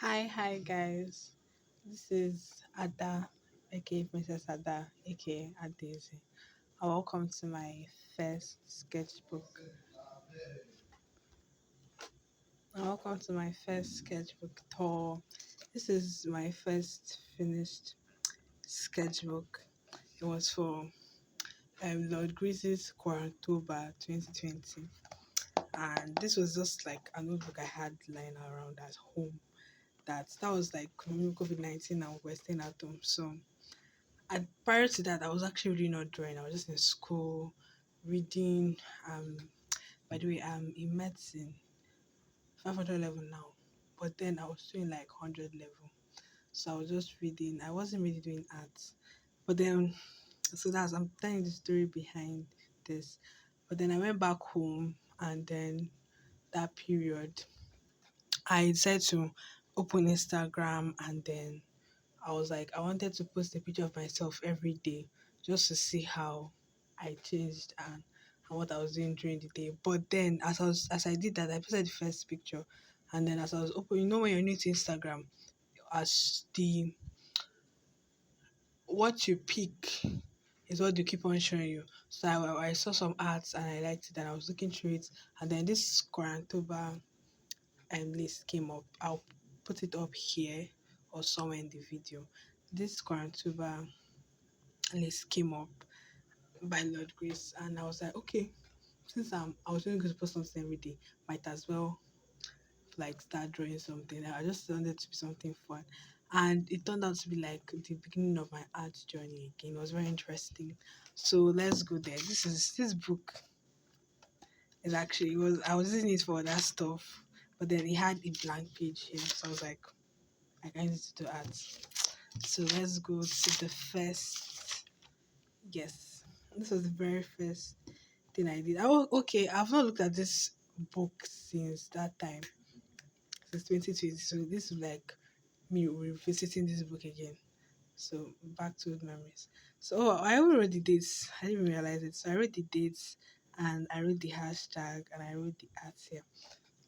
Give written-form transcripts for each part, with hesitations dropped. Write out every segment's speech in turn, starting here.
Hi guys. This is Ada, aka Princess Ada, aka Adeze. Welcome to my first sketchbook. Welcome to my first sketchbook tour. This is my first finished sketchbook. It was for Lord Grace's Quarantober 2020, and this was just like a notebook I had lying around at home. That was like COVID-19, and we're staying at home, so prior to that, I was actually really not drawing. I was just in school, reading. Um, by the way, I'm in medicine, 500 level now, but then I was doing like 100 level. So I was just reading. I wasn't really doing arts, but then I'm telling the story behind this. But then I went back home, and then that period, I decided to open Instagram, and then I was like, I wanted to post a picture of myself every day just to see how I changed and what I was doing during the day. But then as I did that, I posted the first picture, and then as I was opening, when you're new to Instagram, as the what you pick is what they keep on showing you. So I saw some ads and I liked it, and I was looking through it, and then this Quarantober list came up. I'll put it up here or somewhere in the video. This Quarantober list came up by Lord Grace, and I was like, okay, since I was only going to post something every day, might as well like start drawing something. I just wanted it to be something fun, and it turned out to be like the beginning of my art journey again. It was very interesting. So let's go there. This book is actually it was I was using it for that stuff, but then it had a blank page here, so I was like, I can't use it to do art. So let's go to the first. Yes, this was the very first thing I did. Oh, okay. I've not looked at this book since that time, since 2020. So this is like me revisiting this book again. So back to old memories. So I even wrote the dates. I didn't even realize it. So I wrote the dates, and I wrote the hashtag, and I wrote the ads here.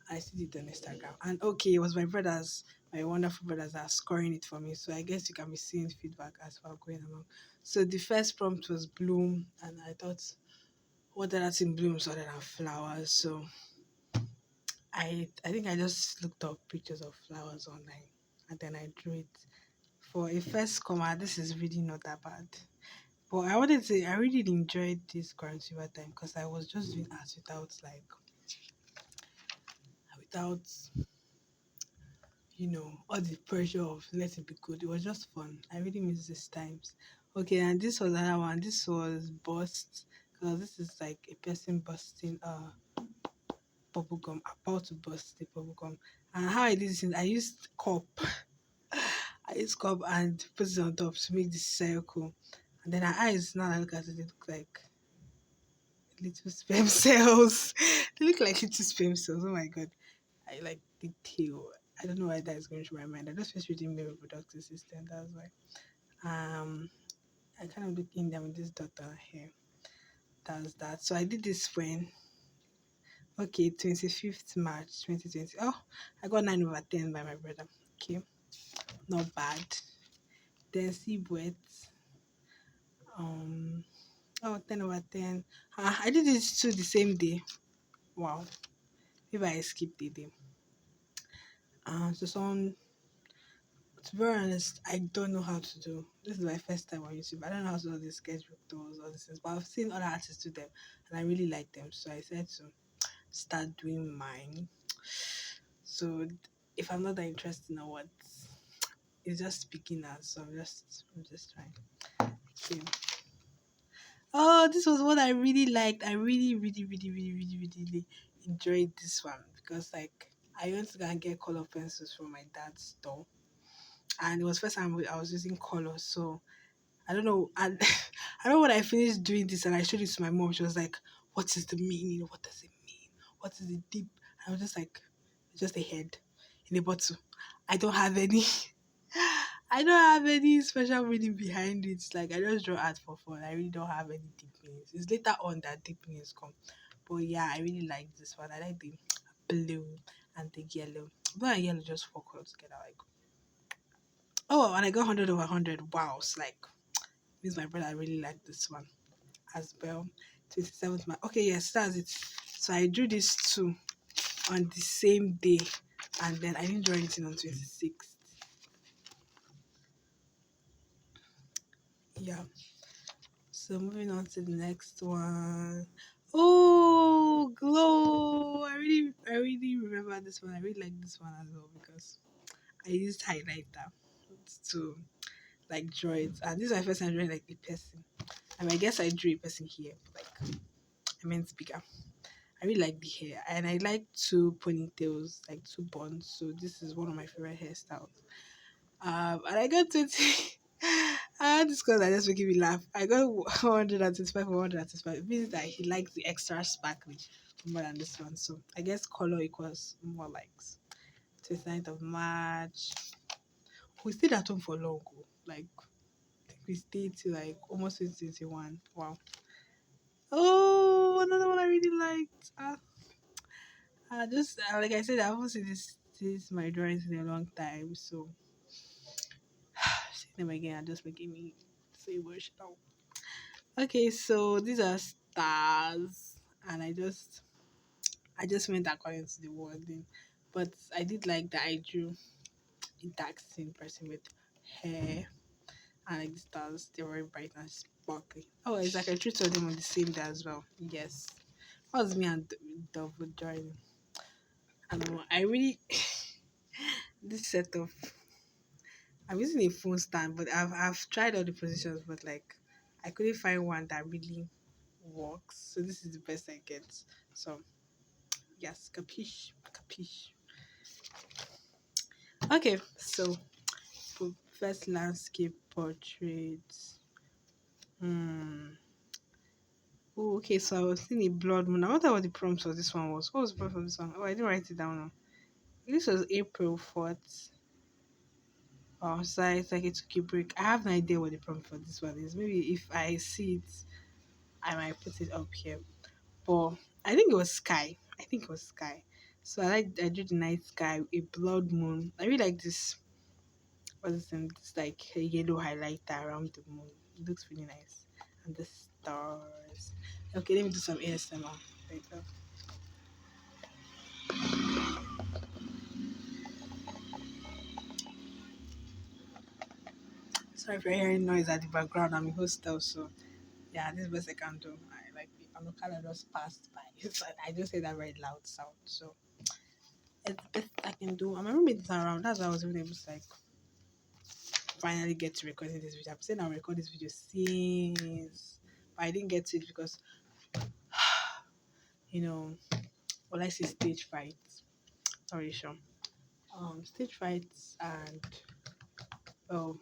I see it on Instagram. And okay, it was my wonderful brothers that are scoring it for me. So I guess you can be seeing feedback as we're going along. So the first prompt was bloom, and I thought, what other thing blooms other than flowers? So I think I just looked up pictures of flowers online, and then I drew it. For a first comma, this is really not that bad. But I wanted to say I really enjoyed this quarantine time because I was just doing art without all the pressure of let it be good. It was just fun. I really miss these times. Okay, and this was another one. This was bust, because this is like a person busting bubble gum, about to burst the bubble gum. And how I did this is I used cup. I used cup and put it on top to make this circle. And then her eyes, now I look at it, they look like little sperm cells. They look like little sperm cells. Oh my god. I like the tail. I don't know why that is going through my mind. I just finished reading the reproductive system. That's why. Um, I kind of look in there with this daughter here. That's that. So I did this when 25th March 2020. Oh, I got 9/10 by my brother. Okay, not bad. Then Seabwet. Um, 10/10. I did it too the same day. Wow. Maybe I skipped the day. So someone, to be honest, I don't know how to do. This is my first time on YouTube. I don't know how to do the sketchbook tools, all these things, but I've seen other artists do them, and I really like them. So I said to start doing mine. So if I'm not that interested in what, it's just beginners. So I'm just trying. Okay. Oh, this was what I really liked. I really, really, really, really, really, really, really enjoyed this one because like I went to go and get color pencils from my dad's store, and it was first time I was using colors. So I don't know, and I know when I finished doing this and I showed it to my mom, she was like, "What is the meaning? What does it mean? What is the deep?" I was just like, "It's just a head in a bottle. I don't have any." I don't have any special meaning behind it. Like I just draw art for fun. I really don't have any deep meanings. It's later on that deep meanings come. But yeah, I really like this one. I like the blue and the yellow. blue and yellow just four colors together. Like, oh, and I got 100 over 100. Wow, it's like means my brother really liked this one as well. 27th March. Okay, yes, that's it. So I drew these two on the same day, and then I didn't draw anything on 26th. Yeah. So moving on to the next one. Oh, glow! I really remember this one. I really like this one as well because I used highlighter to like draw it, and this is my first time drawing like a person. I mean, I guess I drew a person here, but like I meant bigger. I really like the hair, and I like two ponytails, like two buns. So this is one of my favorite hairstyles. And I got 20. I had this color that just making me laugh. I got 125 or 125. It means that he likes the extra sparkly more than this one. So I guess color equals more likes. 29th of March. We stayed at home for long. Oh. Like, I think we stayed till like almost 2021. Wow. Oh, another one I really liked. Just like I said, I haven't seen this my drawings in a long time. So seeing them again are just making me so emotional. Okay, so these are stars, and I just went according to the wording, but I did like that I drew a dark skin person with hair and like the stars. They're very bright and sparkly. Oh, it's like I drew two of them on the same day as well. Yes, that was me and double drawing. I know. I really this set of I'm using a phone stand, but I've tried all the positions, but like I couldn't find one that really works. So this is the best I get. So yes, capiche, capiche. Okay, so for first landscape portrait. Hmm. Oh, okay. So I was seeing a blood moon. I wonder what the prompt for this one was. What was the prompt for this one? Oh, I didn't write it down. Now. This was April 4th. Oh, so it's like it took a break. I have no idea what the prompt for this one is. Maybe if I see it, I might put it up here. But I think it was sky. I think it was sky. So I drew the night sky, a blood moon. I really like this. What's this thing? This like a yellow highlighter around the moon. It looks really nice. And the stars. Okay, let me do some ASMR. Later. Sorry if you're hearing noise at the background. I'm in hostel, so yeah, this is best I can do. I like the Anokala just passed by. So I just say that very loud sound. So it's the best I can do. And my roommate is around. That's why I was even able to like finally get to recording this video. I'm saying I'll record this video since, but I didn't get to it because you know, well, I say stage fright. Sorry, sure. Stage frights and well,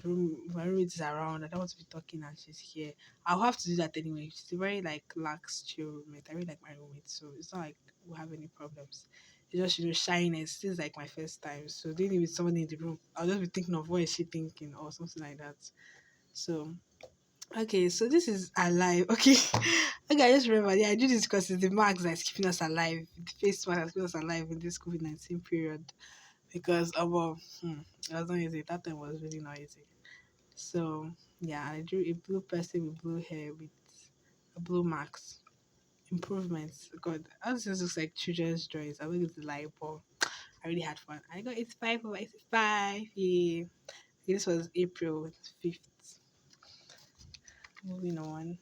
my roommate is around. I don't want to be talking and she's here. I'll have to do that anyway. She's a very like lax, chill roommate. I really like my roommate, so it's not like we'll have any problems. It's just shyness. This is like my first time, so dealing with someone in the room, I'll just be thinking of what is she thinking or something like that. So okay, so this is alive. Okay, okay. I just remember. Yeah, I do this because it's the marks that's keeping us alive. The face mask that's keeping us alive in this COVID-19 period. Because it was not easy. That time was really not easy. So yeah, I drew a blue person with blue hair with a blue marks. Improvements. God, all this looks like children's drawings. I think it's a lie, but I really had fun. I got 85 over 85. Yeah. This was April 5th. Moving on.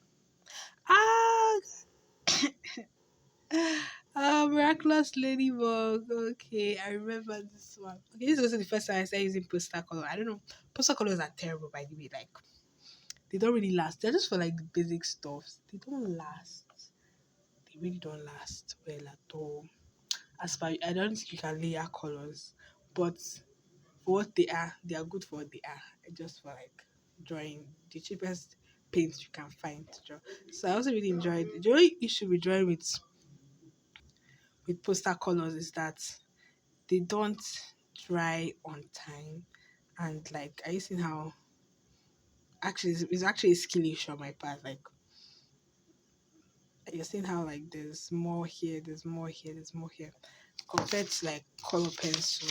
Ah, Miraculous Ladybug. Okay, I remember this one. Okay, this was the first time I started using poster color. I don't know. Poster colors are terrible, by the way. Like, they don't really last. They're just for like the basic stuffs. They don't last. They really don't last well at all. As far I don't think you can layer colors, but for what they are good for what they are. Just for like drawing the cheapest paints you can find to draw. So I also really enjoyed. The only issue with drawing with poster colors is that they don't dry on time, and like are you seeing how actually it's actually a skill issue on my part. Like you're seeing how like there's more here, there's more here, there's more here. compared to like color pencil,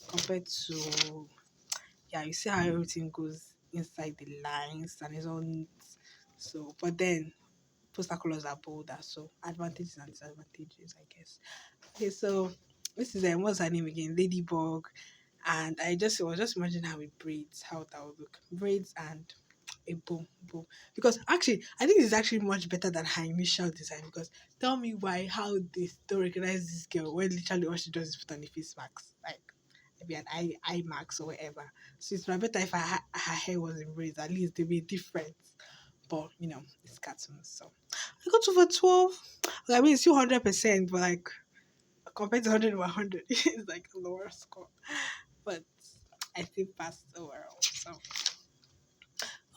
compared to yeah, you see how everything goes inside the lines and it's all neat. So, but then poster colors are bolder, so advantages and disadvantages, I guess. Okay, so this is what's her name again? Ladybug, and I was just imagining how it braids, how that would look, braids and a boom. Because actually, I think it's actually much better than her initial design. Because tell me why, how they don't recognize this girl when literally all she does is put on the face mask, like maybe an eye mask or whatever. So it's much better if her hair was in braids. At least there'd be a difference. But it's cartoons, so I got over 12. I mean, it's still 100%, but like compared to 100 over 100, it's like a lower score. But I still passed overall. So,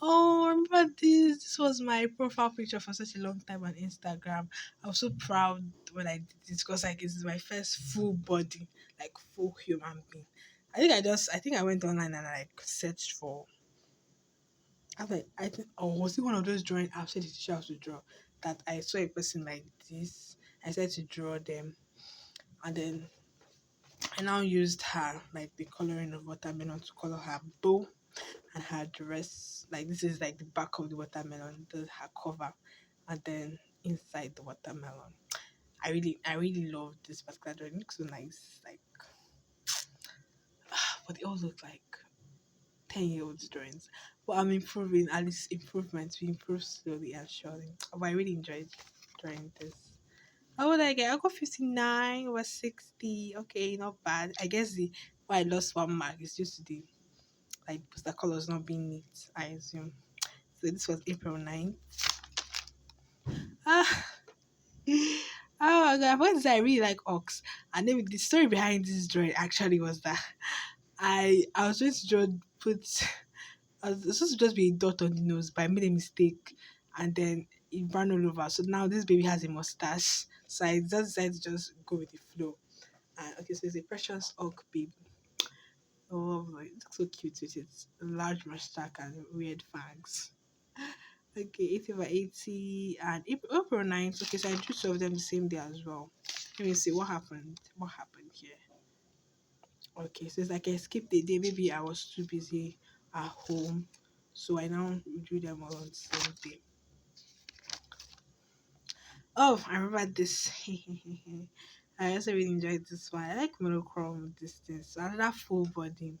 oh, I remember this. This was my profile picture for such a long time on Instagram. I was so proud when I did this because like it's my first full body, like full human being. I think I went online and I like searched for. I think, or was it one of those drawing apps that the teacher has to draw? That I saw a person like this. I said to draw them, and then I now used her like the coloring of watermelon to color her bow and her dress. Like this is like the back of the watermelon, her cover, and then inside the watermelon. I really love this particular drawing. It looks so nice. Like, but they all look like 10-year-olds drawings. But I'm improving. At least improvements. We improve slowly and surely. But I really enjoyed drawing this. How would I get? I got 59 over 60. Okay, not bad. I guess the why I lost 1 mark is due to the like the colors not being neat, I assume. So this was April 9th. Ah, oh my god, I forgot to say I really like Ox. And then the story behind this drawing actually was that I was trying to draw put I was supposed to just be a dot on the nose, but I made a mistake and then it ran all over. So now this baby has a mustache. So I just decided to just go with the flow. Okay, so it's a precious oak baby. Oh, boy, it looks so cute with its large mustache and weird fangs. Okay, 80 over 80 and April 9th. Okay, so I drew two of them the same day as well. Let me see what happened. What happened here? Okay, so it's like I skipped a day. Maybe I was too busy at home. So I now drew them all on the same day. Oh, I remember this. I also really enjoyed this one. I like monochrome distance. So another full body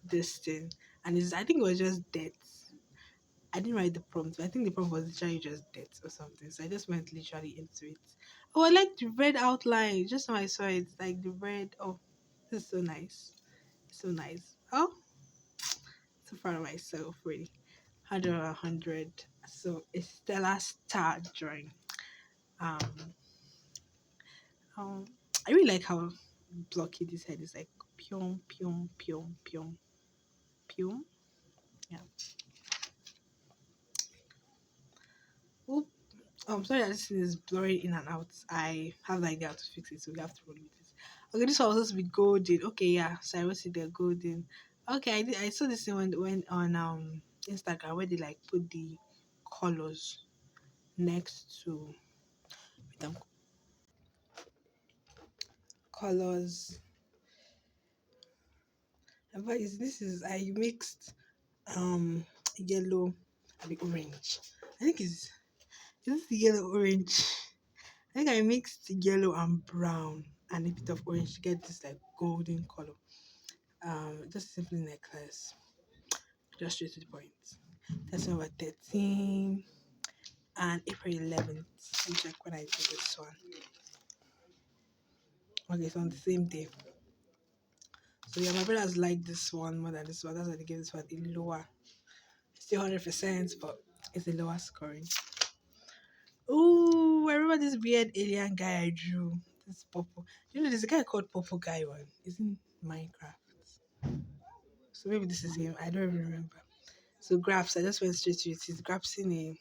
this thing. And I think it was just death. I didn't write the prompt. I think the prompt was literally just death or something. So I just went literally into it. Oh, I like the red outline. Just now I saw it. Like the red. Oh, this is so nice. So nice. Oh, so proud of myself, really. 100 or 100. So it's Stella Star drawing. Um, um, I really like how blocky this head is like. Pyong, pyong, pyong, pyong, pyong. Yeah. Oop. Sorry that this thing is blurring in and out. I have the idea how to fix it, so we have to roll with this. Okay, this one was supposed to be golden. Okay, yeah. So I wrote it there, golden. Okay, I saw this thing when on Instagram where they like put the colors next to them colors. But this is I mixed um yellow and the orange. I think it's is this the yellow orange? I think I mixed yellow and brown and a bit of orange to get this like golden color. Just simply necklace, just straight to the point. That's number 13 and April 11th. Let me check when I did this one. Okay, it's on the same day. So yeah, my brothers like this one more than this one. That's why they gave this one a lower. Still 100%, but it's a lower scoring. Oh, I remember this weird alien guy I drew. This Popo. There's a guy called Popo Guy one. Isn't Minecraft? So maybe this is him. I don't even remember. So graphs, I just went straight to it. He's graphs in a.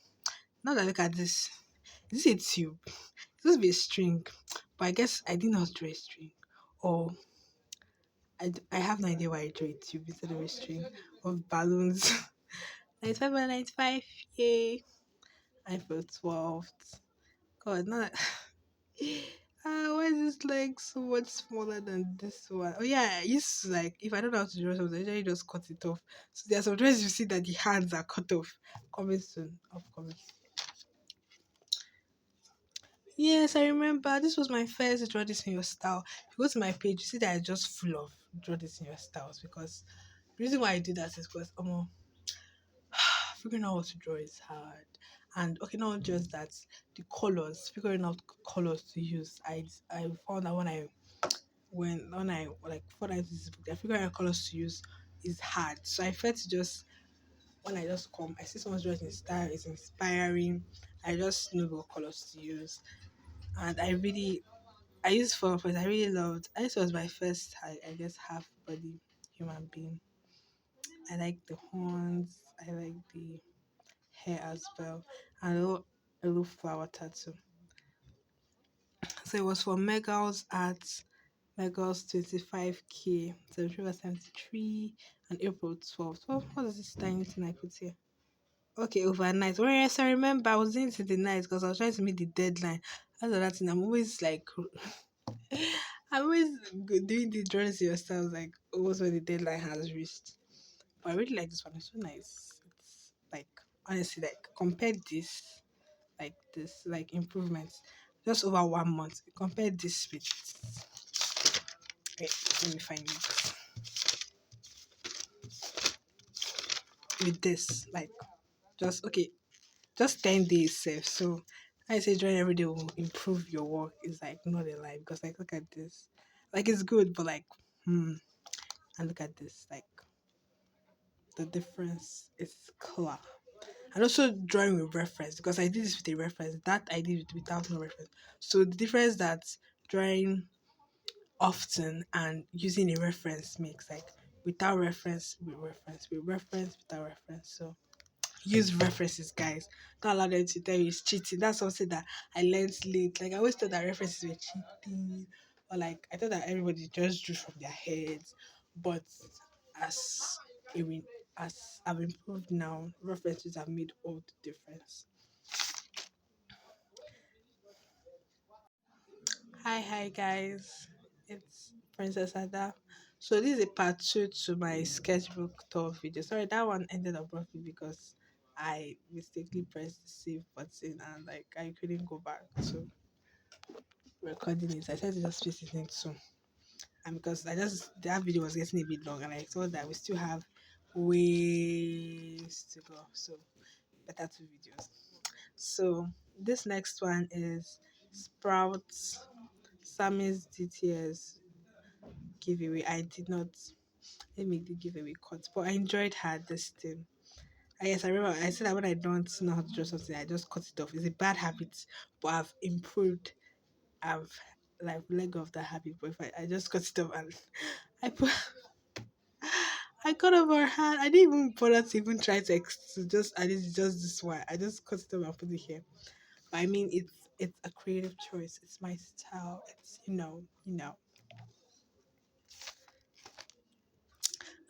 Now that I look at this, is this a tube? It's supposed to be a string, but I guess I did not draw a string. Or I have no idea why I drew a tube instead of a string of balloons. 95 by 95, yay! I feel 12. God, not. Why is this leg so much smaller than this one? Oh yeah, I used to like if I don't know how to draw something, I usually just cut it off. So there are some drawings you see that the hands are cut off. Coming soon, upcoming. Yes, I remember. This was my first draw this in your style. If you go to my page, you see that I just full of draw this in your styles because the reason why I do that is because figuring out what to draw is hard. And okay, not just that, the colors, figuring out colors to use. I found that when I like before I this book, I figuring out colors to use is hard. So I felt to just when I just come, I see someone's dressing style is inspiring. I just know what colors to use, and I used for first. I really loved. This was my first, I guess, half body human being. I like the horns. I like the hair as well, and a little flower tattoo. So it was for Megal's at Megal's 25K, September 73, and April 12th. What is this tiny thing I put here? Okay, overnight. Oh yes, I remember I was doing it in the night because I was trying to meet the deadline. That's another thing. I'm always like, I'm always doing the drawings yourself, like almost when the deadline has reached. But I really like this one. It's so nice. It's like honestly, like compare this, like improvements, just over 1 month. Compare this wait, let me find it with this, like just okay, just 10 days safe. So I say drawing every day will improve your work is like not a lie because like look at this, like it's good, but like and look at this, like the difference is clear. And also drawing with reference because I did this with a reference. That I did it without no reference. So the difference that drawing often and using a reference makes like without reference with reference without reference. So use references, guys. Don't allow them to tell you it's cheating. That's something that I learned late. Like I always thought that references were cheating, or like I thought that everybody just drew from their heads. But as I mean, as I've improved now, references have made all the difference. Hi guys, it's Princess Ada. So this is a part two to my sketchbook tour video. Sorry, that one ended abruptly because I mistakenly pressed the save button and like I couldn't go back to recording it. I said to just space it in two. And because I just that video was getting a bit long and I thought that we still have ways to go. So better two videos. So this next one is Sprouts Sammy's DTS giveaway. I did not let me the giveaway cut, but I enjoyed her this thing. I guess I remember I said that when I don't know how to draw something, I just cut it off. It's a bad habit, but I've improved. I've like let go of that habit. But if I just cut it off and I put I cut off her hand. I didn't even bother to even try to just I did just this one. I just cut it off and put it here. But I mean it's a creative choice. It's my style. It's you know.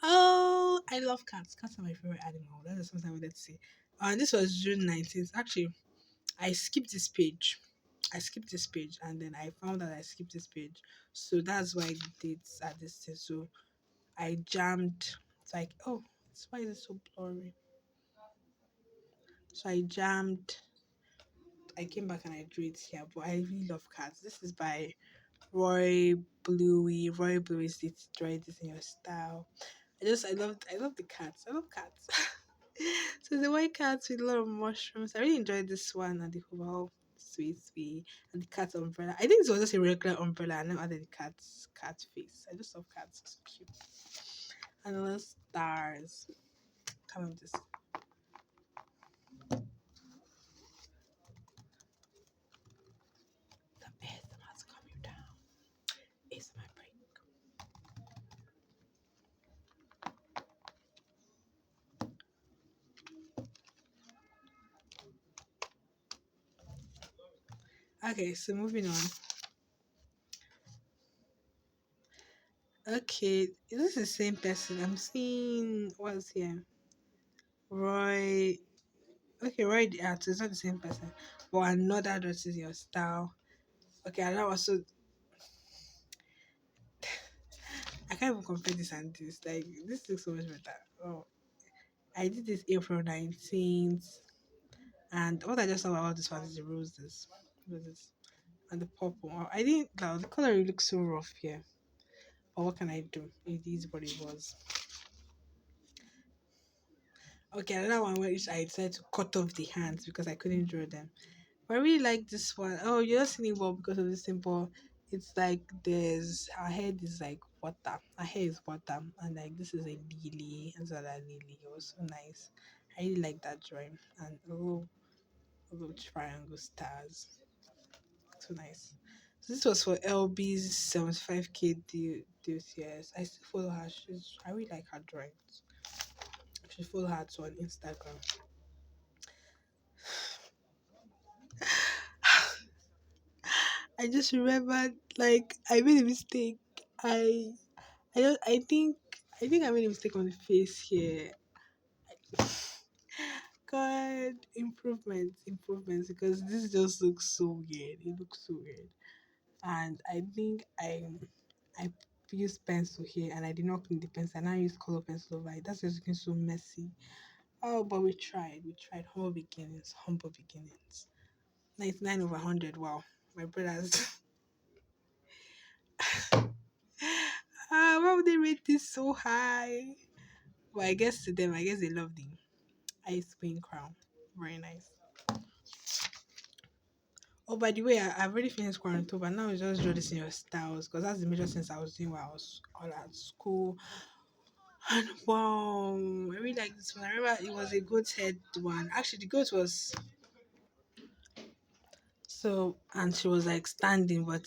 Oh, I love cats. Cats are my favorite animal. That is something I wanted to say. And this was June 19th. Actually, I skipped this page. I skipped this page and then I found that I skipped this page. So that's why the dates are this thing. So I jammed. It's like, oh, why is it so blurry? So I jammed. I came back and I drew it here. But I really love cats. This is by Roy Bluey. Roy Bluey is it draw this in your style. I love the cats. I love cats. So the white cats with a lot of mushrooms. I really enjoyed this one and the overall sweet and the cat umbrella. I think this was just a regular umbrella and then added the cat face. I just love cats. It's so cute. And then stars. Come on, just the ASMR's coming down. It's my break. Okay, so moving on. Okay, is this the same person? I'm seeing what's here. Roy. Okay, Roy the artist, it's not the same person. But another dress is your style. Okay, and that was so I can't even compare this and this. Like this looks so much better. Oh, I did this April 19th, and what I just saw about this one is the roses, and the purple. I didn't. Now the color looks so rough here. But what can I do? It is what it was. Okay, another one which I decided to cut off the hands because I couldn't draw them. But I really like this one. Oh, you're not seeing it well because of the symbol. It's like there's her head is like water. Her hair is water, and like this is a lily, and so that lily. It was so nice. I really like that drawing and little triangle stars. So nice. So this was for LB's 75K deal. Yes, I still follow her. I really like her drawings. I should follow her too on Instagram. I just remembered like I made a mistake. I I think I made a mistake on the face here. God, improvements because this just looks so weird. It looks so weird. And I think I used pencil here and I did not clean the pencil and I used color pencil over it. That's just looking so messy. Oh, but we tried. We tried. Humble beginnings. Humble beginnings. 99 over 100. Wow. My brothers. Why would they rate this so high? Well, I guess to them, I guess they love the ice queen crown. Very nice. Oh, by the way, I've already finished quarantine, but now it's just draw this in your styles because that's the major things I was doing while I was all at school. And wow, I really like this one. I remember it was a goat head one. Actually, the goat was so, and she was like standing, but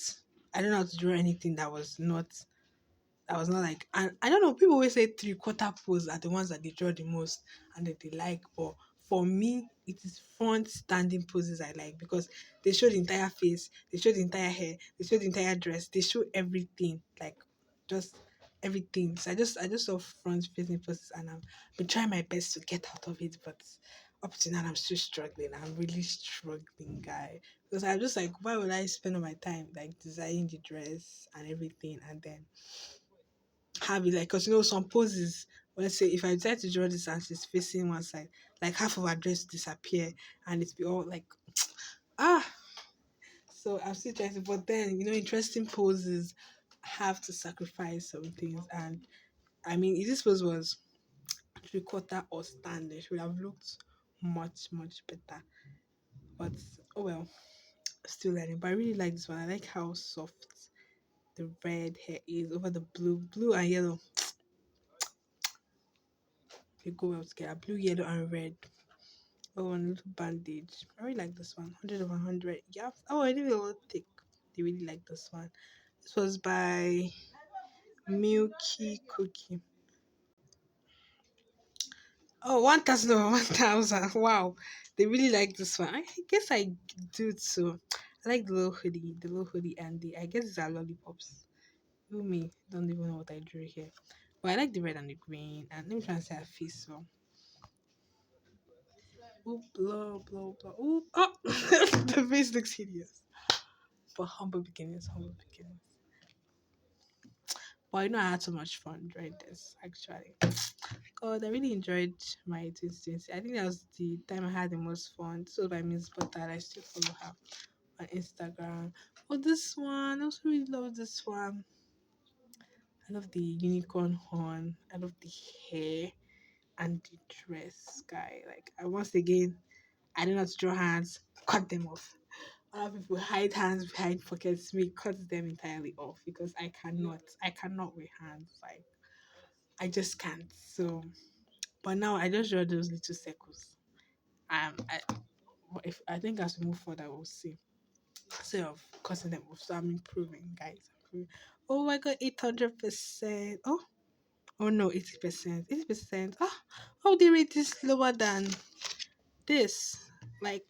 I don't know how to draw anything that was not like, and I don't know, people always say three-quarter pose are the ones that they draw the most and that they like, but for me it is front standing poses I like because they show the entire face, they show the entire hair, they show the entire dress, they show everything, like just everything. So I just saw front facing poses and I've been trying my best to get out of it, but up to now I'm still struggling. I'm really struggling, guy, because I'm just like, why would I spend all my time like designing the dress and everything and then have it like, because some poses, let's say if I decide to draw this and she's facing one side, like half of her dress disappear and it's be all like ah. So I'm still trying to, but then interesting poses have to sacrifice some things. And I mean, if this pose was three-quarter or standing, she would have looked much better. But oh well, still learning. But I really like this one. I like how soft the red hair is over the blue and yellow. They go well together. Blue, yellow, and red. Oh, and a little bandage. I really like this one. 100 of 100. Yeah. Oh, I did a little thick. They really like this one. This was by Milky Cookie. Oh, 1000 over 1000. Wow. They really like this one. I guess I do too. I like the little hoodie, and I guess these are lollipops. You me, don't even know what I drew here. But I like the red and the green. And let me try and say her face. So, ooh, blah. Ooh, oh, the face looks hideous. But humble beginnings, humble beginnings. But I had so much fun during this actually. God, I really enjoyed my 2020. I think that was the time I had the most fun. This was by Miss Butter. I still follow her on Instagram. Oh, this one. I also really love this one. I love the unicorn horn. I love the hair and the dress, guy. Like, I once again, I don't know how to draw hands. Cut them off. Other people hide hands behind pockets. Me cut them entirely off because I cannot. I cannot wear hands. Like, I just can't. So, but now I just draw those little circles. I if I think as we move further, we'll see. Instead of cutting them off, so I'm improving, guys. Oh my god, 800%. Oh no, 80%. 80%. How they rate this lower than this? Like,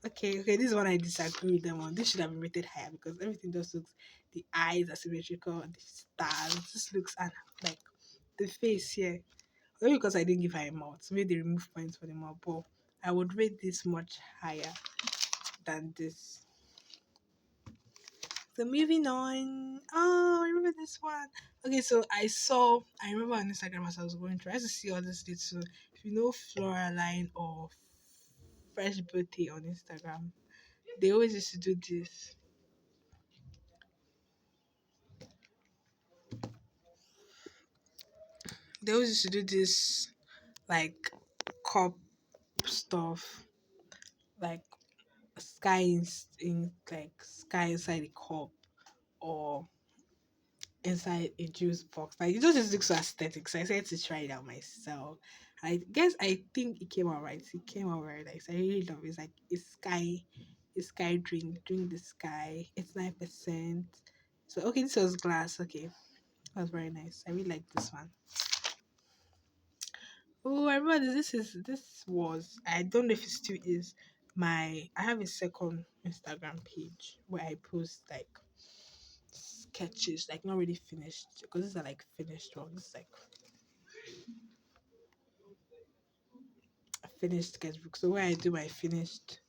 okay, this is one I disagree with them on. This should have been rated higher because everything just looks, the eyes are symmetrical, the stars, this looks, and like the face here. Maybe because I didn't give her a mouth, maybe they remove points for the mouth, but I would rate this much higher than this. So moving on. Oh, I remember this one. Okay, so I remember on Instagram as I was going through, I used to see all this little, if you know Flora Line or Fresh Beauty on Instagram, they always used to do this. They always used to do this like cup stuff, like sky in like sky inside a cup or inside a juice box. Like it just looks so aesthetic. So I said to try it out myself. I guess I think it came out right. It came out very nice. I really love it. It's like a sky drink, drink the sky. It's 9%. So okay, this was glass. Okay. That was very nice. I really like this one. Oh, I remember this was I don't know if it still is I have a second Instagram page where I post like sketches, like not really finished because these are like finished ones. This is like a finished sketchbook. So where I do my finished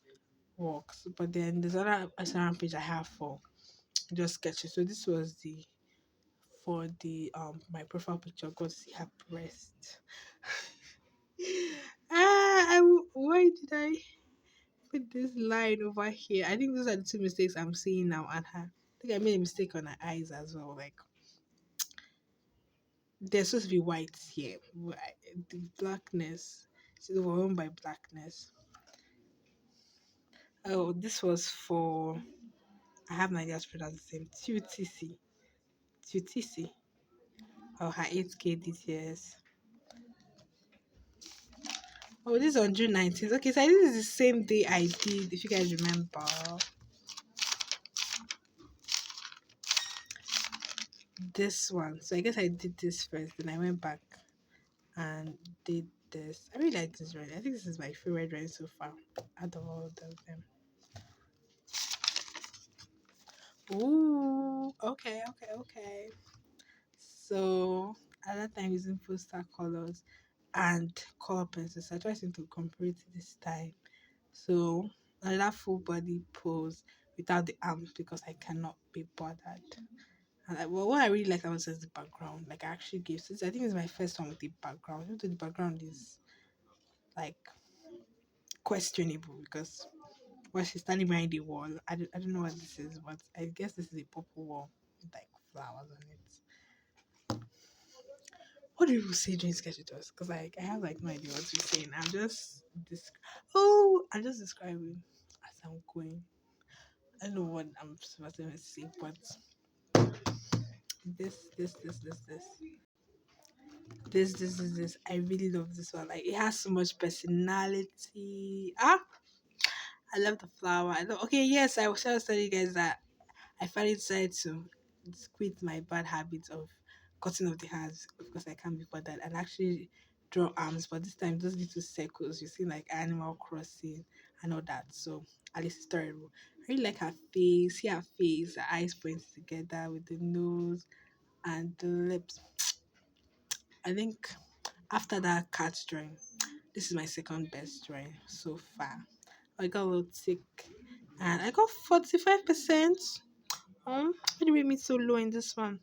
works, but then there's another Instagram page I have for just sketches. So this was the for the my profile picture. God see her breast. Why did I put this line over here? I think those are the two mistakes I'm seeing now. And her, I think I made a mistake on her eyes as well. Like they're supposed to be white here, but the blackness. She's overwhelmed by blackness. Oh, this was for. I have my idea to pronounce the same. TUTC. TUTC. Oh, her 8K DTS. Oh, this is on June 19th. Okay, so this is the same day I did, if you guys remember, this one. So I guess I did this first, then I went back and did this. I really like this drawing. I think this is my favorite drawing so far out of all of them. Ooh, okay, okay, okay. So at that time using poster colors and color pencils, I tried to incorporate it this time. So another full body pose without the arms because I cannot be bothered. And well, what I really like about this is the background. Like I actually gave this. I think it's my first one with the background. Even though the background is like questionable because well, she's standing behind the wall. I don't know what this is, but I guess this is a purple wall with like flowers on it. What do people say during sketches? Because like I have like no idea what you're saying. I'm just describing as I'm going. I don't know what I'm supposed to say, but this. I really love this one. Like it has so much personality. I love the flower. I love. Okay, yes, I was tell you guys that I finally decided to quit my bad habit of cutting off the hands because I can't be bothered and actually draw arms. But this time, those little circles you see like Animal Crossing and all that. So at least it's terrible. I really like her face. See her face, her eyes pointed together with the nose and the lips. I think after that cat drawing, this is my second best drawing so far. I got a little tick and I got 45%. Why do you rate me so low in this one?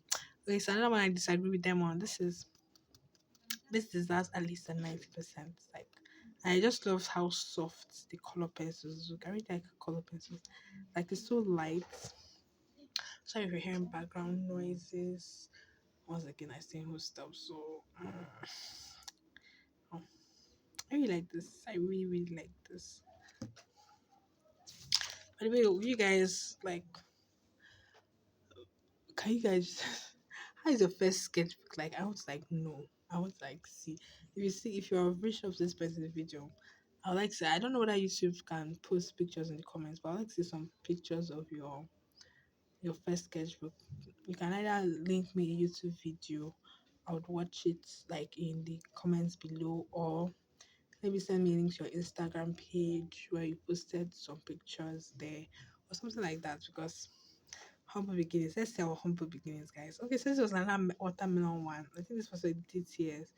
Okay, so another one I disagree with them on. This deserves at least a 90%. Like I just love how soft the color pencils look. I really like color pencils. Like it's so light. Sorry if you're hearing background noises. Once again, I stay in stuff, so oh, I really like this. I really, really like this. By the way, you guys like? Can you guys? How is your first sketchbook like? I was like, no. I was like, see. If you're rich of this person's video, I would like to say, I don't know whether YouTube can post pictures in the comments, but I would like to see some pictures of your first sketchbook. You can either link me a YouTube video, I would watch it like in the comments below, or maybe send me a link to your Instagram page where you posted some pictures there, or something like that. Because humble beginnings. Let's say our humble beginnings, guys. Okay, so this was another watermelon one. I think this was a DTS.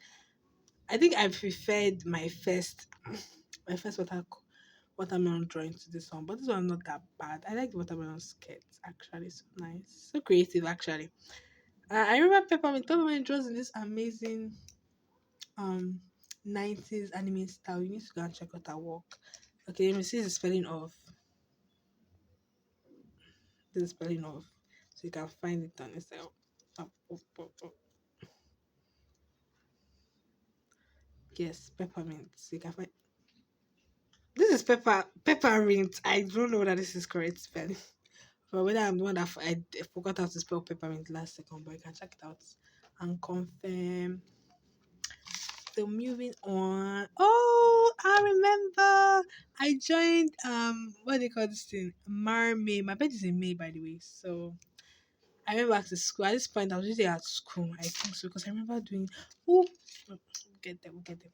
I think I preferred my first watermelon drawing to this one, but this one not that bad. I like the watermelon sketch actually, so nice, so creative actually. I remember Peppermint. Peppermint draws in this amazing um 90s anime style. You need to go and check out her work. Okay, let me see the spelling of so you can find it on yourself. Up. Yes, peppermint. So you can find this is peppermint. I don't know whether this is correct spelling. But whether I'm the one that I forgot how to spell peppermint last second, but you can check it out and confirm. So moving on. Oh, I remember I joined what do they call this thing? May. My birthday is in May, by the way. So I remember back to school. At this point, I was usually at school. I think so because I remember doing. Oh, we'll get there. We'll get there.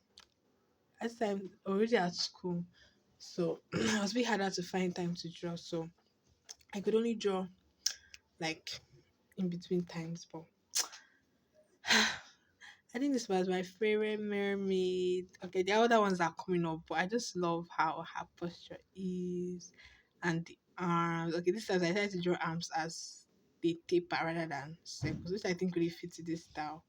At this time, already at school, so it was a bit harder to find time to draw. So I could only draw like in between times, but I think this was my favorite mermaid. Okay, the other ones are coming up, but I just love how her posture is and the arms. Okay, this time I tried to draw arms as they taper rather than circles, which I think really fits this style.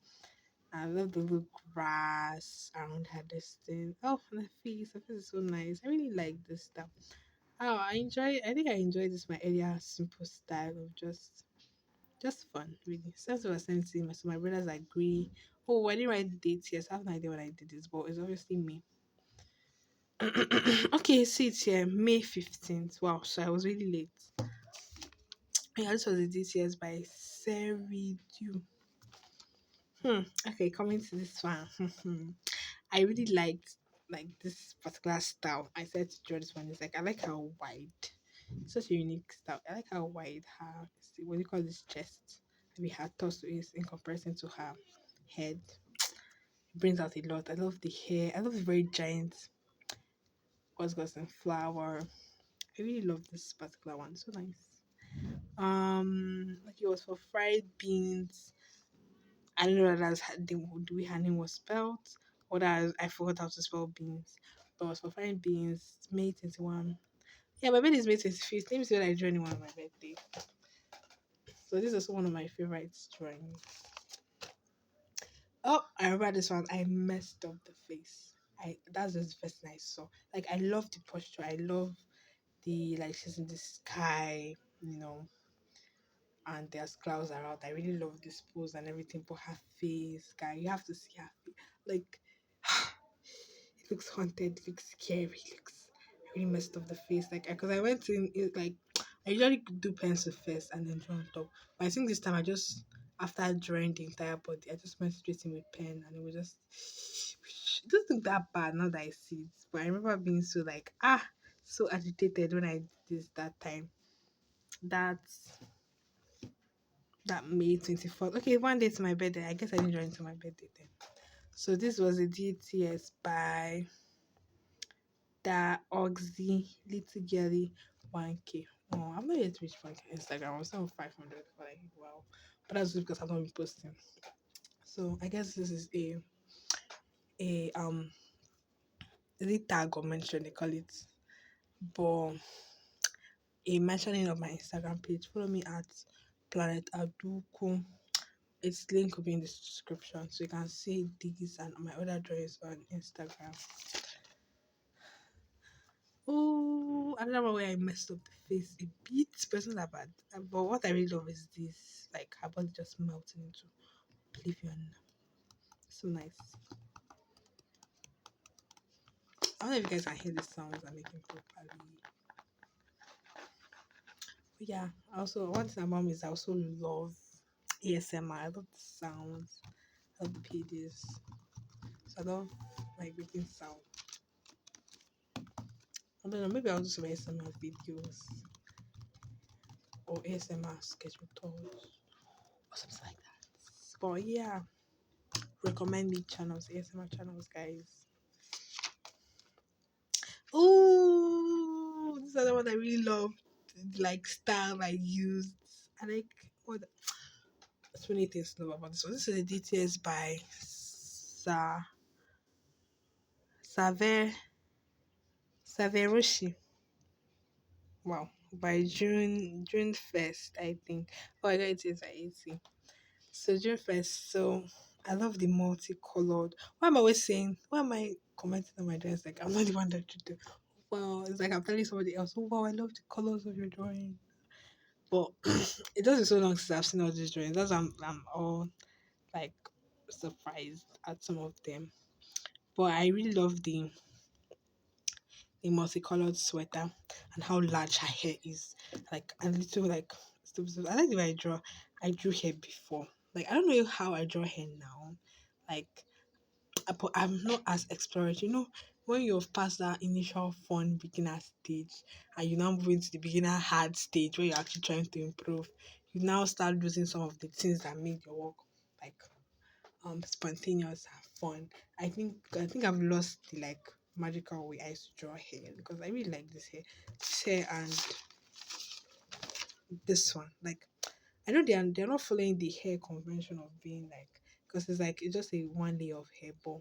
I love the little grass around her this thing. Oh, and the face is so nice. I really like this stuff. Oh, I think I enjoy this my earlier simple style of just fun, really. So that's what I was saying to so my brothers agree. Oh, I didn't write the dates here, so I have no idea when I did this, but it's obviously me. Okay, see it's here, May 15th. Wow, so I was really late. Yeah, this was the DTS by Seridu. Okay, coming to this one. I really liked like this particular style. I said to draw this one. It's like I like how wide, such a unique style. I like how wide her what do you call this chest? Maybe her torso is in comparison to her head. It brings out a lot. I love the hair. I love the very giant what's got some flower. I really love this particular one. So nice. Like it was for fried beans. I don't know whether that's the way her name was spelled, or that I forgot how to spell beans. But it was for frying beans, May 21. Yeah, my birthday is May 25th. Let me see what I drew anyone on my birthday. So this is also one of my favorite drawings. Oh, I remember this one. I messed up the face. That's just the first thing I saw. Like I love the posture. I love the like she's in the sky, you know, and there's clouds around. I really love this pose and everything, but her face, guy, you have to see her face. Like it looks haunted, it looks scary, it looks I really messed up the face. Like because I went in it like I usually do pencil first and then draw on top. But I think this time I just after drawing the entire body, I just went straight in with pen and it was just it doesn't look that bad now that I see it. But I remember being so like so agitated when I did this that time. That's that May 24th. Okay, one day to my birthday. I guess I didn't join to my birthday then. So this was a DTS by the Oxy Little Girly 1K. Oh, I'm not yet reached 1K Instagram. I was on 500. Like, wow. But that's just because I've not been posting. So I guess this is a the tag or mention they call it. But a mentioning of my Instagram page. Follow me at Planet Aduku. Its link will be in the description so you can see these and my other drawings on Instagram. Oh, another way I messed up the face a bit, but it's not that bad. But what I really love is this, like her body just melting into oblivion. So nice. I don't know if you guys can hear the sounds I'm making properly. But yeah, also one thing about me is I also love ASMR. I love the sounds. I love the pages. So I love like making sound. I don't know, maybe I'll do some ASMR videos or ASMR sketchbook tours or something like that. But yeah, recommend me channels, ASMR channels, guys. Oh, this is the one I really love. Like style I used. I like what so many things to know about this one. This is the details by Saveroshi. Wow. By June 1st, I think. Oh, I got it is by 18. So June 1st. So I love the multicolored. Why am I always saying? Why am I commenting on my dress? Like I'm not the one that did it. Well, it's like I'm telling somebody else. Oh wow, I love the colors of your drawing. But it doesn't so long since I've seen all these drawings. That's why I'm all like surprised at some of them. But I really love the multicolored sweater and how large her hair is. Like a little like I like the way I draw. I drew hair before. Like I don't know how I draw hair now. Like but I'm not as exploratory. When you've passed that initial fun beginner stage and you now move into the beginner hard stage where you're actually trying to improve, you now start losing some of the things that made your work like spontaneous and fun. I think I've lost the like magical way I used to draw hair because I really like this hair and this one. Like I know they're not following the hair convention of being like because it's just a one layer of hair, but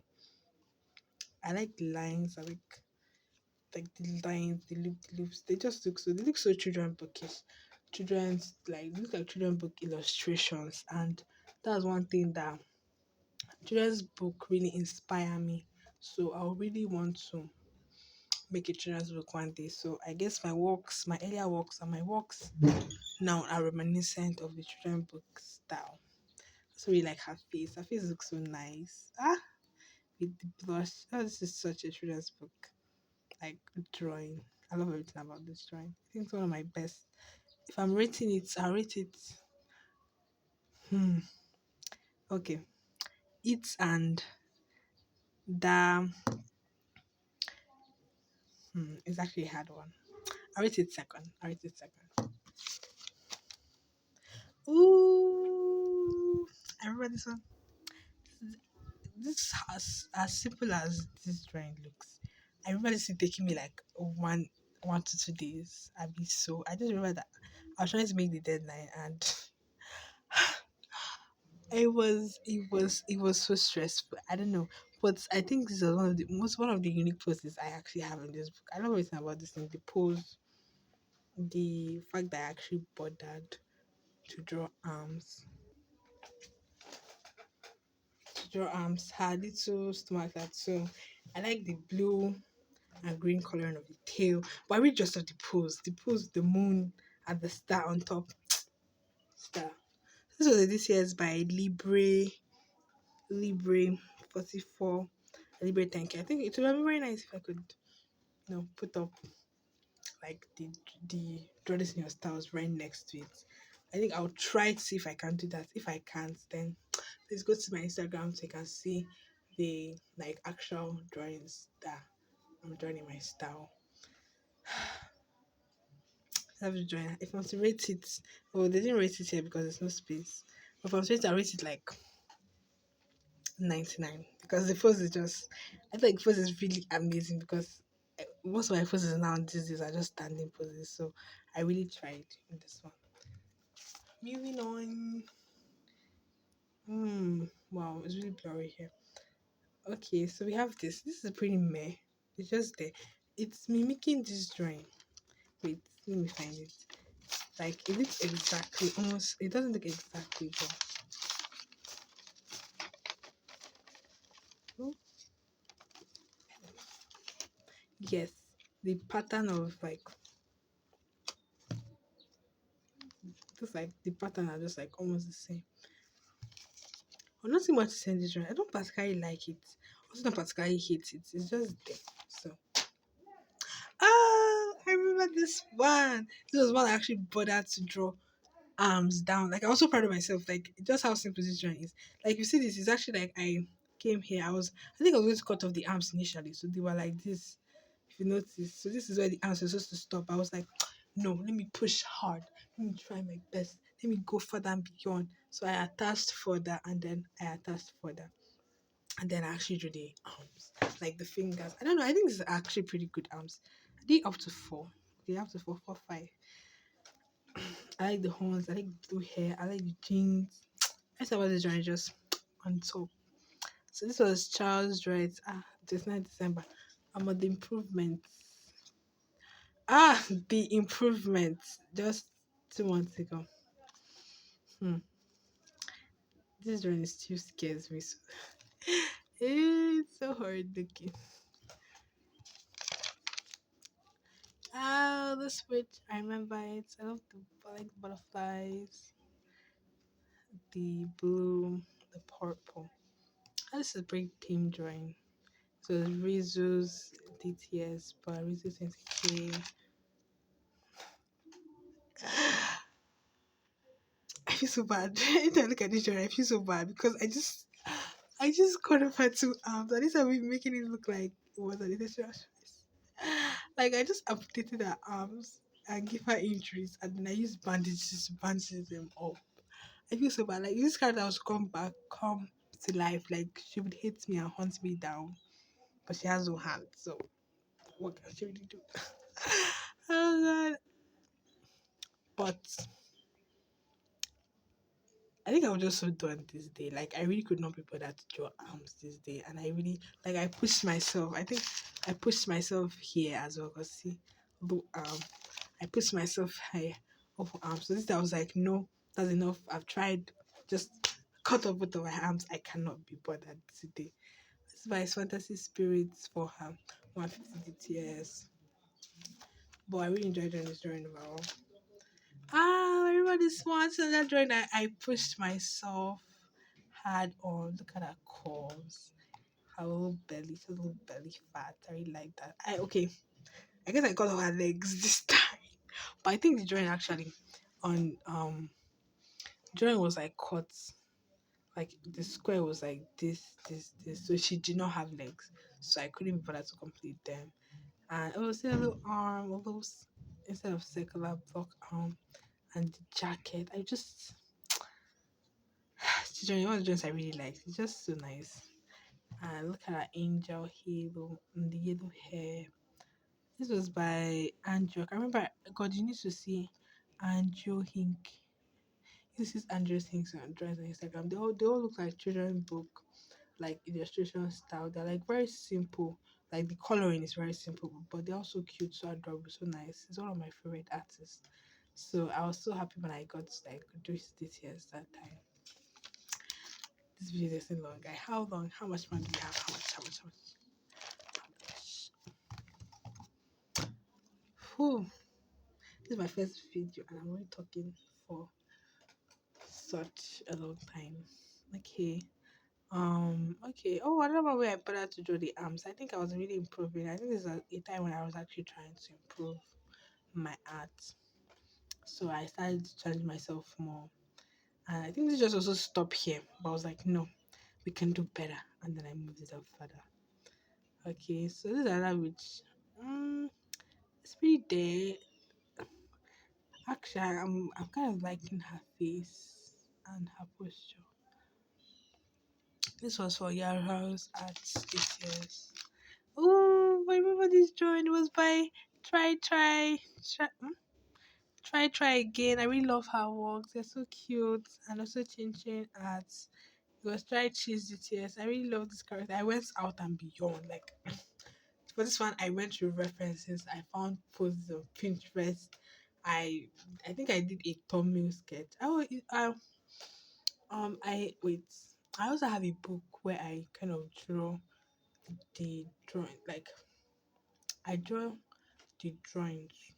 I like the lines. I like the lines, the loops. They look so children bookish. Children's like look like children book illustrations, and that's one thing that children's book really inspire me. So I really want to make a children's book one day. So I guess my earlier works, and my works now are reminiscent of the children's book style. So really like her face. Her face looks so nice. With the blush. Oh, this is such a children's book. Like drawing. I love everything about this drawing. I think it's one of my best. If I'm rating it, I'll rate it. Hmm. Okay. It and the it's actually a hard one. I'll rate it second. I'll rate it second. Ooh, I remember this one. This as simple as this drawing looks. I remember this thing taking me like 1 to 2 days. I just remember that I was trying to make the deadline and it was so stressful. I don't know. But I think this is one of the unique poses I actually have in this book. I love everything about this thing. The pose, the fact that I actually bothered to draw arms. Her little stomach that so I like the blue and green coloring of the tail. But I really just love the pose. The pose, the moon and the star on top. Star. This was this year's by Libre 44 Libre 10K. I think it would be very nice if I could, put up like the draw this in your styles right next to it. I think I'll try to see if I can do that. If I can't, then please go to my Instagram so you can see the like actual drawings that I'm drawing in my style. I have to join. If I was to rate it, well, they didn't rate it here because there's no space. But if I was to rate it, I rate it like 99 because the pose is just, I think the pose is really amazing because most of my poses now these days are just standing poses. So I really tried in this one. Moving on. Wow, it's really blurry here. Okay, so we have this. This is pretty meh. It's just there. It's mimicking this drawing. Wait, let me find it. Like it looks exactly almost. It doesn't look exactly, but oh, yes, the pattern of like just like the pattern are just like almost the same. Well, nothing much to say in this drawing. I don't particularly like it. Also, don't particularly hate it. It's just there. So I remember this one. This was one I actually bothered to draw arms down. Like I was so proud of myself. Like just how simple this drawing is. Like you see this is actually like I came here. I think I was going to cut off the arms initially. So they were like this. If you notice. So this is where the arms were supposed to stop. I was like, no, let me push hard. Let me try my best. Let me go further and beyond. So I attached further and then I attached further. And then I actually drew the arms. Like the fingers. I don't know. I think this is actually pretty good arms. I did up to four. Okay, up to four, five. I like the horns. I like the blue hair. I like the jeans. I said about this drawing just on top. So this was Charles Wright. 29 December. I'm on the improvement. The improvement just 2 months ago. Hmm. This drawing still scares me. So. It's so hard looking. Oh, the switch. I remember it. I like the butterflies, the blue, the purple. This is a pretty team drawing. So it's Rizu's DTS, but Rizu 20K. I feel so bad. Anytime I look at this drawing, I feel so bad because I just cut off her 2 arms. And this I'm making it look like it was an intentional choice. Like I just amputated her arms and give her injuries, and then I use bandages to bandage them up. I feel so bad. Like this character was come to life. Like she would hit me and hunt me down, but she has no hands. So what can she really do? Oh god! But I think I was just so done this day. Like I really could not be bothered to draw arms this day, and I really like I pushed myself. I think I pushed myself here as well. Cause see, although I pushed myself higher up for arms. So this day I was like, no, that's enough. I've tried. Just cut off both of my arms. I cannot be bothered today. This is by Fantasy Spirits for her 150 DTS. But I really enjoyed doing this drawing overall. I remember this one. So that drawing I pushed myself hard on. Look at her curves. Her little belly, her little belly fat. I really like that. I guess I got on her legs this time. But I think the drawing actually on drawing was like cut. Like the square was like this. So she did not have legs. So I couldn't be bothered to complete them. And it was a little arm, a little instead of circular block arm and the jacket. One of the drawings I really liked. It's just so nice. And look at her angel halo and the yellow hair. This was by Andrew. I remember, God, you need to see Andrew Hink. This is Andrew Hink's drawings on Instagram. They all look like children's book, like illustration style. They're like very simple. Like the coloring is very simple, but they're also cute, so adorable, so nice. He's one of my favorite artists. So I was so happy when I got to like do his details that time. This video is long, guy. How long? How much money do we have? How much? How much? How much? Whew. This is my first video, and I'm already talking for such a long time. Okay. Okay. Oh, I don't know where I better to draw the arms. I think I was really improving. I think this is a time when I was actually trying to improve my art. So I started to challenge myself more. And I think this just also stop here. But I was like, no, we can do better. And then I moved it up further. Okay, so this is another which it's pretty there. Actually, I'm kind of liking her face and her posture. This was for Yarhouse at this. Oh, I remember this drawing. It was by Try Try Try Try Again. I really love her works. They're so cute, and also Chin Chin Arts. It was Try Cheese DTS. I really love this character. I went out and beyond. Like for this one, I went through references. I found posts on Pinterest. I I think I did a thumbnail sketch. I wait. I also have a book where I kind of draw the drawing. Like I draw the drawings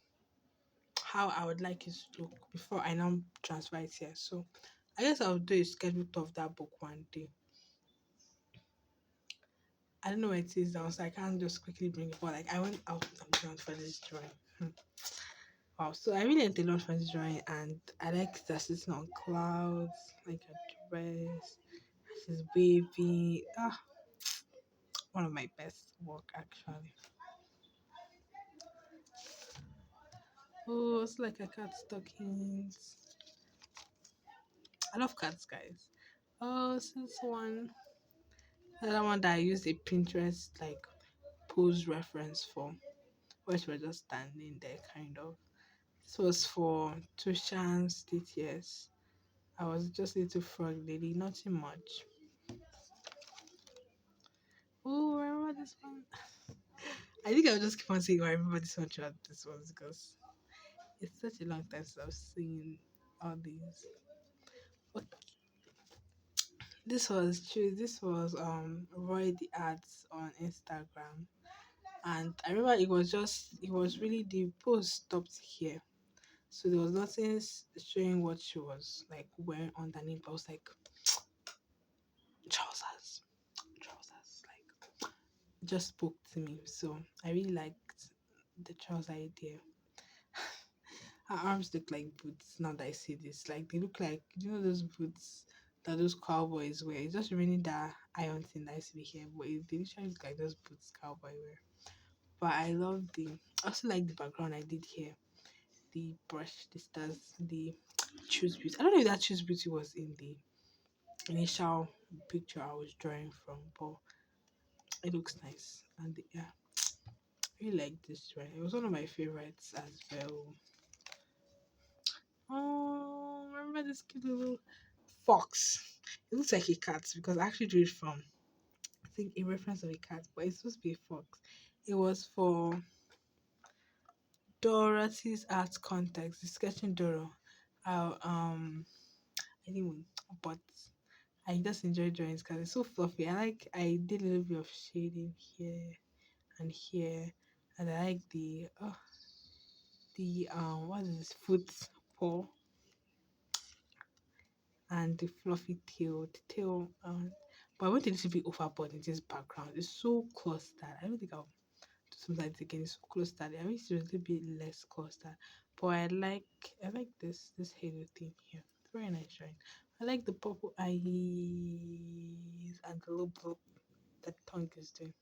how I would like it to look before I now transfer it here. So I guess I'll do a sketchbook of that book one day. I don't know where it is now, so I can't just quickly bring it. But like I went out and transfer this drawing. Wow, so I really enjoyed launch this drawing, and I like that she's on clouds, like a dress. She's wavy. One of my best work actually. Oh, it's like a cat stockings. I love cats, guys. Oh, this one. Another one that I used a Pinterest like pose reference for, where she was just standing there, kind of. This was for Tushan's DTS. I was just a little frog lady, nothing much. Oh, remember this one? I think I'll just keep on saying, oh, I remember this one throughout this one because it's such a long time since I've seen all these. But this was true. This was Roy the ads on Instagram, and I remember it was really the post stopped here, so there was nothing showing what she was like wearing underneath. But I was like trousers, trousers, like it just spoke to me. So I really liked the trouser idea. Her arms look like boots now that I see this. Like they look like those boots that those cowboys wear. It's just remaining that iron thing that used to be here, but they literally look like those boots cowboy wear. But I love I also like the background I did here. The brush, the stars, the choose beauty. I don't know if that choose beauty was in the initial picture I was drawing from, but it looks nice. And yeah, I really like this drawing. It was one of my favorites as well. Oh, remember this cute little fox? It looks like a cat because I actually drew it from, I think, a reference of a cat, but it's supposed to be a fox. It was for Dorothy's art contest, the sketching Doro. I didn't win, but I just enjoy drawings because it's so fluffy. I did a little bit of shading here and here, and I like the what is this foot paw and the fluffy tail. The tail, but I went a little bit overboard in this background. It's so clustered. I don't think I'll do something like this again. It's so clustered. I wish it was a little bit less clustered. But I like this halo thing here. It's very nice drawing. I like the purple eyes and the little blue that tongue is doing.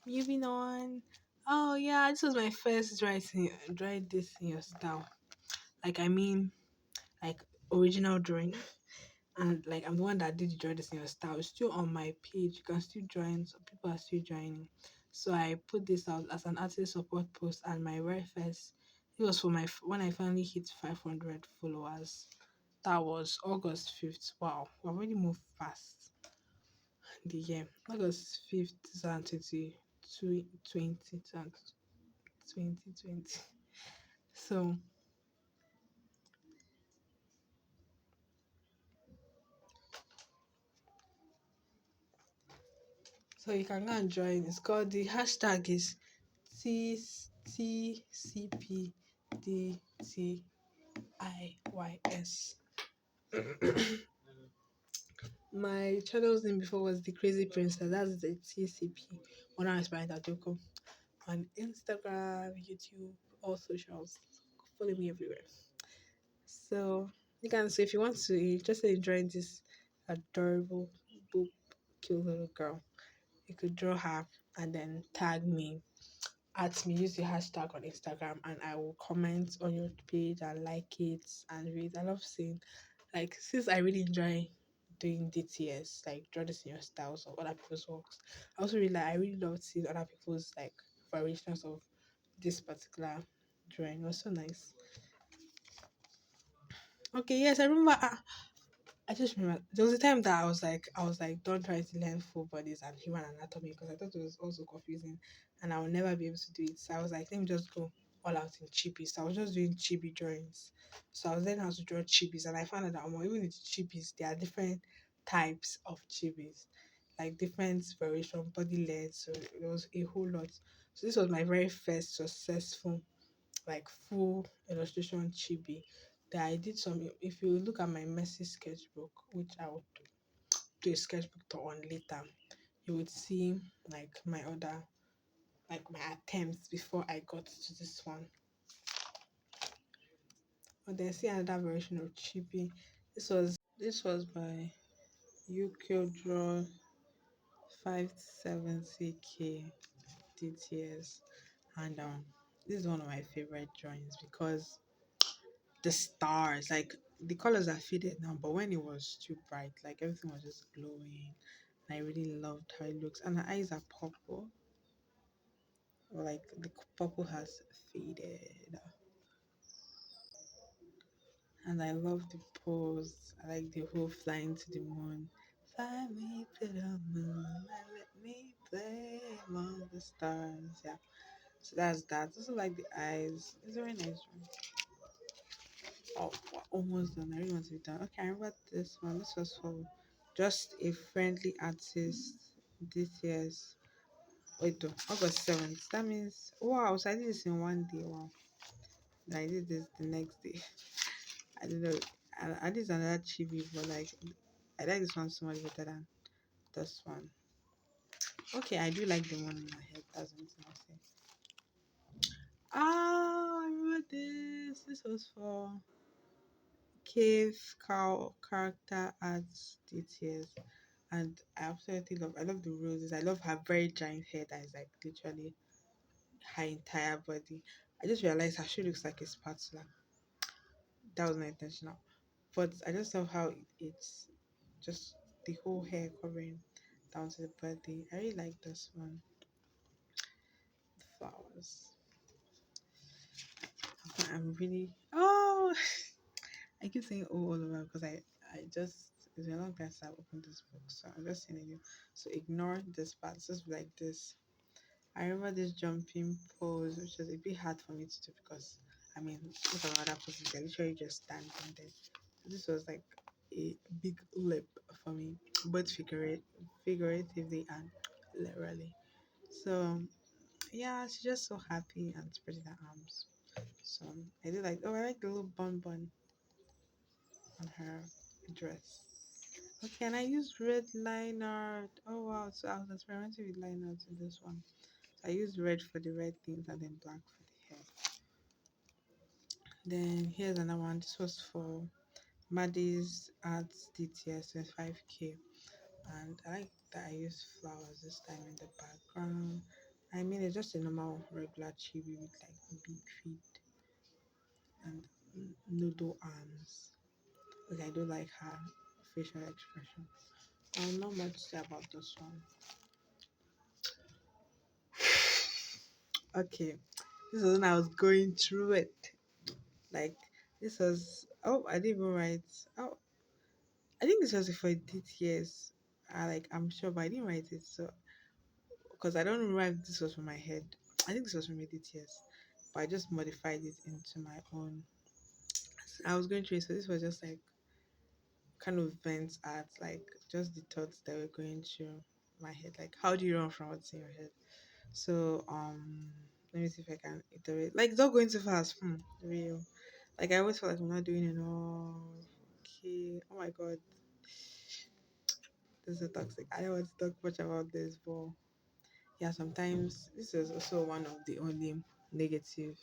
Moving on. Oh yeah, this was my first dry this in your style. Like I mean, like original drawing. And like I'm the one that did draw this in your style. It's still on my page. You can still join. So people are still joining. So I put this out as an artist support post, and my very first. It was for when I finally hit 500 followers. That was August 5th. Wow, we already moved fast. The year August 5th, 2020. So you can go and join. It's called the hashtag is TCPDTIYS. My channel's name before was the Crazy Princess. That's the TCP. When I inspired that Joko on Instagram, YouTube, all socials. Follow me everywhere. So you can see if you want to just enjoy this adorable, boop, cute little girl. You could draw her and then tag me at me, use the hashtag on Instagram, and I will comment on your page and like it and read. I love seeing, like, since I really enjoy doing DTS, like draw this in your styles of other people's works. I also really I really love seeing other people's like variations of this particular drawing. It was so nice. Okay, yes, I remember. I just remember there was a time that I was like done trying to learn full bodies and human anatomy because I thought it was also confusing and I would never be able to do it. So I was like, let me just go all out in chibi. So I was just doing chibi drawings. So I was learning how to draw chibis and I found out that even with chibis, there are different types of chibis, like different variation, body length. So it was a whole lot. So this was my very first successful like full illustration chibi that I did some. If you look at my messy sketchbook, which I would do a sketchbook tour on later, you would see like my other like my attempts before I got to this one. But then see another version of chibi. This was by Yukio Draw 570K DTS, and this is one of my favorite drawings because the stars, like the colors are faded now, but when it was too bright, like everything was just glowing. I really loved how it looks, and her eyes are purple, like the purple has faded. And I love the pose. I like the whole flying to the moon. Fly me to the moon and let me flame of the stars. Yeah. So that's that. Also like the eyes. It's a very nice one. Oh, we're almost done. I really want to be done. Okay, I remember this one. This was for just a friendly artist this year's. Wait, though, August 7th. That means, wow, so I did this in one day. Wow. Then I did this the next day. I don't know. I did another chibi, but like, I like this one so much better than this one. Okay, I do like the one in my head. That's one thing I'll say. Ah, I remember this. This was for Cave Cow Character Arts details. And I absolutely love I love the roses. I love her very giant hair that is like literally her entire body. I just realized her shoe looks like a spatula. That was not intentional. But I just love how it's just the whole hair covering down to the body. I really like this one. The flowers. I'm really I keep saying oh all over because I just it's been a long time since I opened this book, so I'm just saying it again. So ignore this part. It's just like this. I remember this jumping pose, which was a bit hard for me to do because I mean most of other poses they're literally just standing there. This was like a big leap for me, both figuratively and literally. So yeah, she's just so happy and spreading her arms. So I did like I like the little bun on her dress. Okay, and I used red line art. Oh wow, so I was experimenting with line art in this one. So I used red for the red things and then black for the hair. Then here's another one. This was for Maddie's Arts DTS 25K. And I like that I used flowers this time in the background. I mean, it's just a normal regular chibi with like big feet and noodle arms. Okay, I do like her facial expression. Not much to say about this one. Okay, this was when I was going through it. Like, this was, oh, I didn't even write. Oh, I think this was for DTS. I'm sure, but I didn't write it. So, because I don't remember if this was from my head. I think this was from a DTS, but I just modified it into my own. I was going through it, so this was just like kind of vent at like just the thoughts that were going through my head. Like, how do you run from what's in your head? So let me see if I can iterate. Like it's not going too fast. Real. Like I always feel like I'm not doing enough. Okay. Oh my god, this is so toxic. I don't want to talk much about this, but yeah, sometimes this is also one of the only negative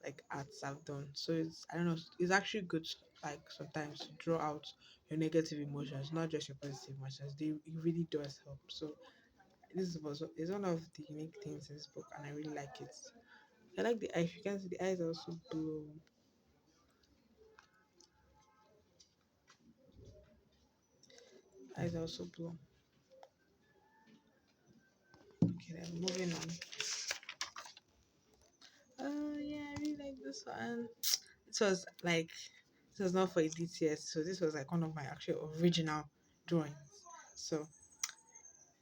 like arts I've done. So it's I don't know. It's actually good like sometimes to draw out your negative emotions, not just your positive emotions. It really does help. So this was is one of the unique things in this book, and I really like it. I like the eyes. You can see the eyes are also blue. Eyes are also blue. Okay, then moving on. Oh yeah, I really like this one. This was like this was not for a DTS, so this was like one of my actual original drawings. So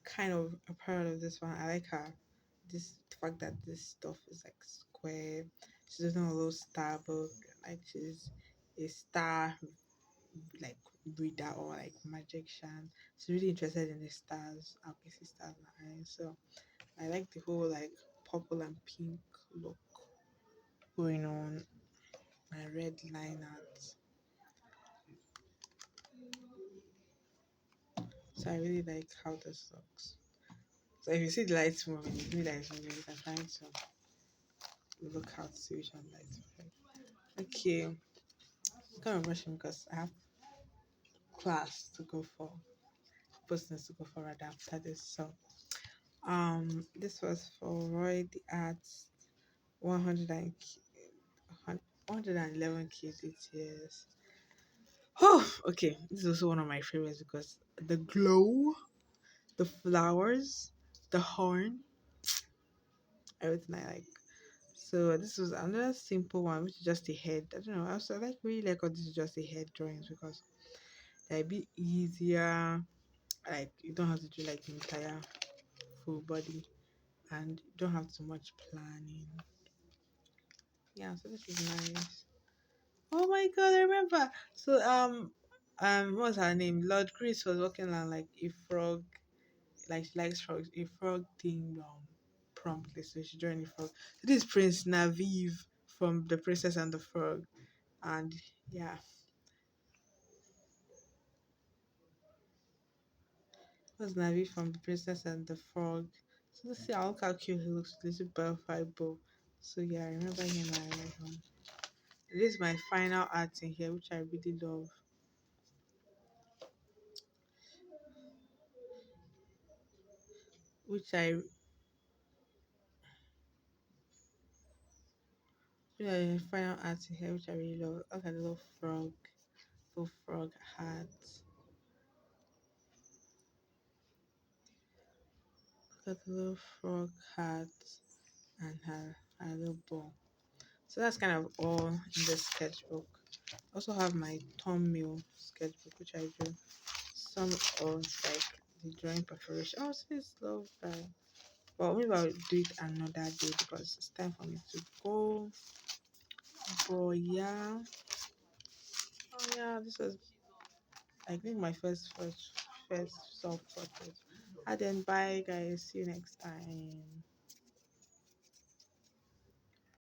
kind of a part of this one. I like her. This the fact that this stuff is like square. She's doing a little star book, like she's a star like reader or like magician. She's really interested in the stars. I can see stars in her eyes. So I like the whole like purple and pink look going on. My red line art. So I really like how this looks. So if you see the lights moving, it's me that is moving. I'm trying to look out to see which one lights moving. Okay, I'm kind of rushing because I have class to go for, business to go for rather after this. So this was for Roy the Arts 100 and 111 kids 8 years. Oh, okay. This is also one of my favorites because the glow, the flowers, the horn, everything I like. So this was another simple one, which is just a head. I don't know. I also like really like all this is just a head drawings because they're a bit easier. Like you don't have to do like the entire full body and don't have too much planning. Yeah, so this is nice. Oh my god, I remember. So what's her name? Lord Grace was walking around like a frog, like she likes frogs. A frog thing promptly, so she joined the frog. So this is Prince Naviv from The Princess and the Frog, and yeah, was Naviv from The Princess and the Frog. So let's see how cute he looks, little butterfly bow. So yeah, I remember him. I like him. This is my final art in here, which I really love. Which I Yeah, final art in here, which I really love. Look at the little frog hat. Look at the little frog hat and her little ball. So that's kind of all in the sketchbook. I also have my thumbnail sketchbook, which I do some of like the drawing preparation. Oh, so this love guy. But maybe I'll do it another day because it's time for me to go. But yeah, oh yeah, this was I think my first self portrait. And then bye guys. See you next time.